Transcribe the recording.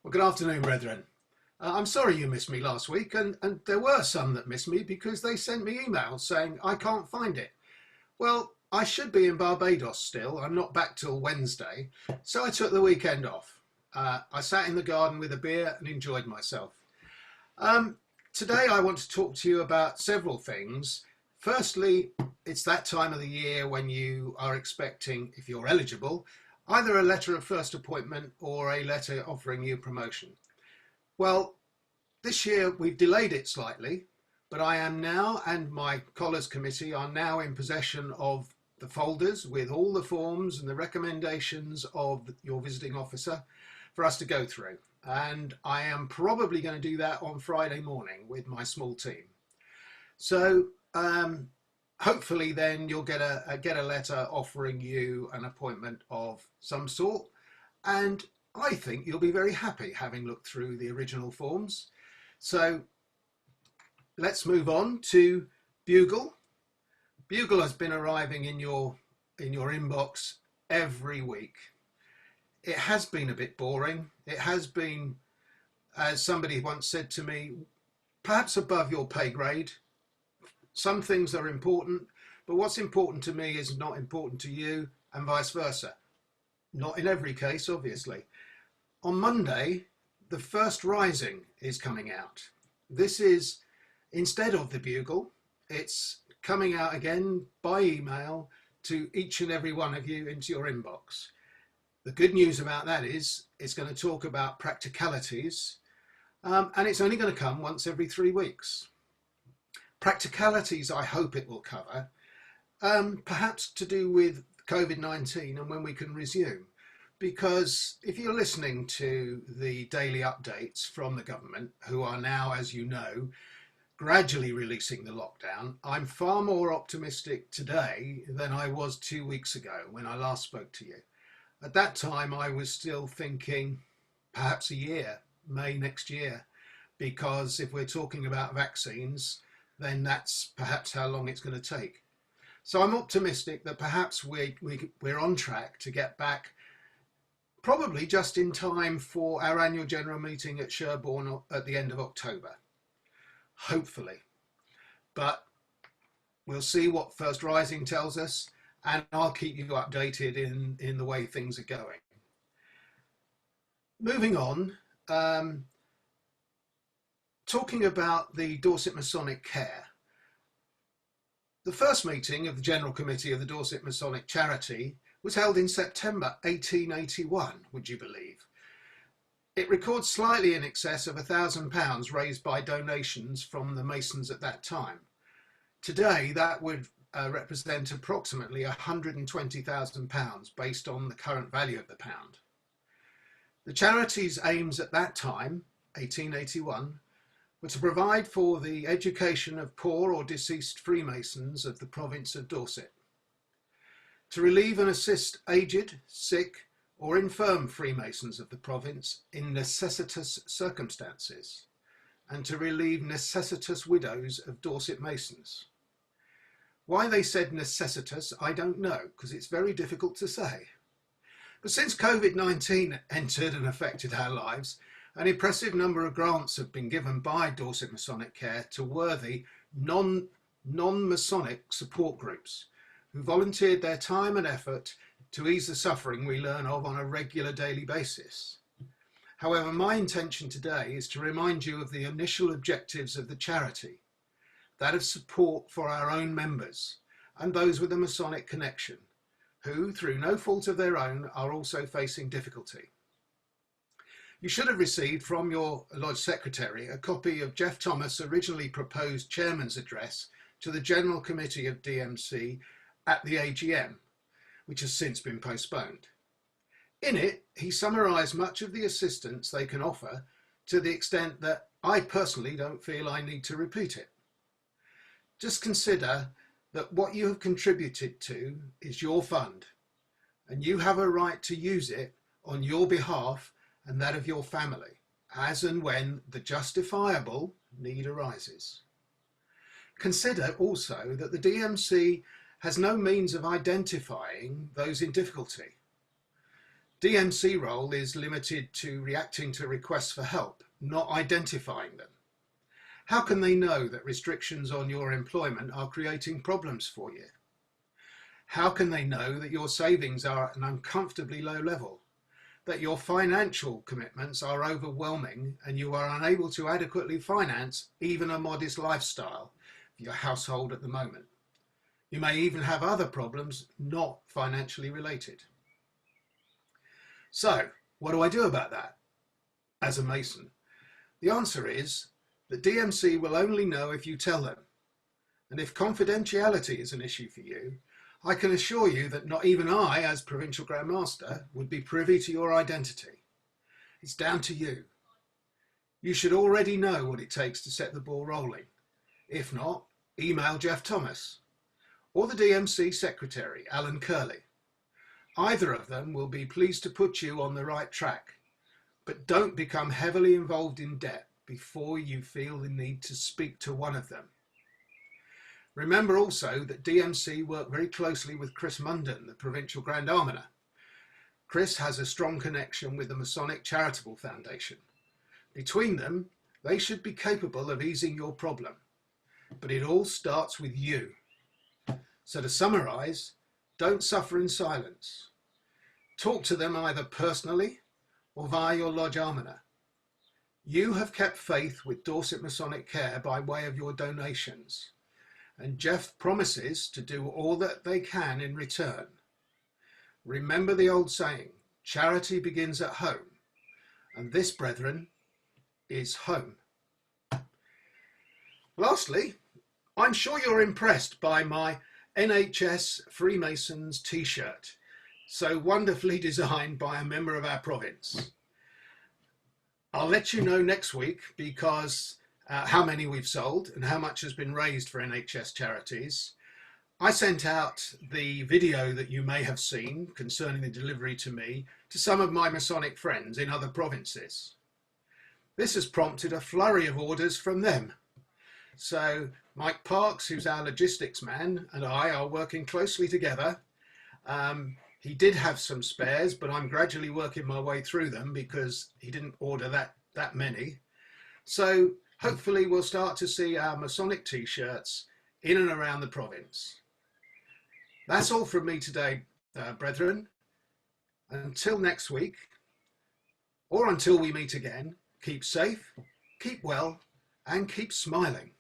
Well, good afternoon, brethren. I'm sorry you missed me last week, and there were some that missed me because they sent me emails saying I can't find it. Well, I should be in Barbados still. I'm not back till Wednesday, so I took the weekend off. I sat in the garden with a beer and enjoyed myself. Today I want to talk to you about several things. Firstly, it's that time of the year when you are expecting, if you're eligible, either a letter of first appointment or a letter offering you promotion. Well, this year we've delayed it slightly, but I am now, and my Collars Committee are now in possession of the folders with all the forms and the recommendations of your visiting officer for us to go through. And I am probably going to do that on Friday morning with my small team. So hopefully then you'll get a letter offering you an appointment of some sort, and I think you'll be very happy having looked through the original forms. So let's move on to Bugle. Bugle has been arriving in your inbox every week. It has been a bit boring. It has been, as somebody once said to me, perhaps above your pay grade. Some things are important, but what's important to me is not important to you, and vice versa. Not in every case, obviously. On Monday, the first rising is coming out. This is, instead of the Bugle, it's coming out again by email to each and every one of you into your inbox. The good news about that is it's going to talk about practicalities, and it's only going to come once every 3 weeks. Practicalities I hope it will cover, perhaps to do with COVID-19 and when we can resume. Because if you're listening to the daily updates from the government, who are now, as you know, gradually releasing the lockdown, I'm far more optimistic today than I was 2 weeks ago when I last spoke to you. At that time, I was still thinking perhaps a year, May next year, because if we're talking about vaccines, then that's perhaps how long it's going to take. So I'm optimistic that perhaps we're on track to get back probably just in time for our annual general meeting at Sherborne at the end of October, hopefully. But we'll see what First Rising tells us, and I'll keep you updated in the way things are going. Moving on, talking about the Dorset Masonic Care. The first meeting of the General Committee of the Dorset Masonic Charity was held in September 1881, would you believe? It records slightly in excess of £1,000 raised by donations from the Masons at that time. Today, that would represent approximately £120,000 based on the current value of the pound. The charity's aims at that time, 1881, were to provide for the education of poor or deceased Freemasons of the province of Dorset, to relieve and assist aged, sick or infirm Freemasons of the province in necessitous circumstances, and to relieve necessitous widows of Dorset Masons. Why they said necessitous, I don't know, because it's very difficult to say. But since COVID-19 entered and affected our lives, an impressive number of grants have been given by Dorset Masonic Care to worthy non-Masonic support groups who volunteered their time and effort to ease the suffering we learn of on a regular daily basis. However, my intention today is to remind you of the initial objectives of the charity, that of support for our own members and those with a Masonic connection, who, through no fault of their own, are also facing difficulty. You should have received from your Lodge Secretary a copy of Jeff Thomas' originally proposed Chairman's address to the General Committee of DMC at the AGM, which has since been postponed. In it, he summarised much of the assistance they can offer to the extent that I personally don't feel I need to repeat it. Just consider that what you have contributed to is your fund, and you have a right to use it on your behalf and that of your family, as and when the justifiable need arises. Consider also that the DMC has no means of identifying those in difficulty. DMC role is limited to reacting to requests for help, not identifying them. How can they know that restrictions on your employment are creating problems for you? How can they know that your savings are at an uncomfortably low level, that your financial commitments are overwhelming and you are unable to adequately finance even a modest lifestyle for your household at the moment? You may even have other problems not financially related. So, what do I do about that as a Mason? The answer is that DMC will only know if you tell them. And if confidentiality is an issue for you, I can assure you that not even I, as Provincial Grand Master, would be privy to your identity. It's down to you. You should already know what it takes to set the ball rolling. If not, email Jeff Thomas or the DMC Secretary, Alan Curley. Either of them will be pleased to put you on the right track, but don't become heavily involved in debt before you feel the need to speak to one of them. Remember also that DMC work very closely with Chris Munden, the Provincial Grand Almoner. Chris has a strong connection with the Masonic Charitable Foundation. Between them, they should be capable of easing your problem. But it all starts with you. So to summarise, don't suffer in silence. Talk to them either personally or via your lodge almoner. You have kept faith with Dorset Masonic Care by way of your donations, and Jeff promises to do all that they can in return. Remember the old saying, charity begins at home, and this, brethren, is home. Lastly, I'm sure you're impressed by my NHS Freemasons t-shirt, so wonderfully designed by a member of our province. I'll let you know next week because how many we've sold and how much has been raised for NHS charities. I sent out the video that you may have seen concerning the delivery to me to some of my Masonic friends in other provinces. This has prompted a flurry of orders from them. So Mike Parks, who's our logistics man, and I are working closely together. He did have some spares, but I'm gradually working my way through them because he didn't order that many. So hopefully we'll start to see our Masonic t-shirts in and around the province. That's all from me today, brethren. Until next week, or until we meet again, keep safe, keep well, and keep smiling.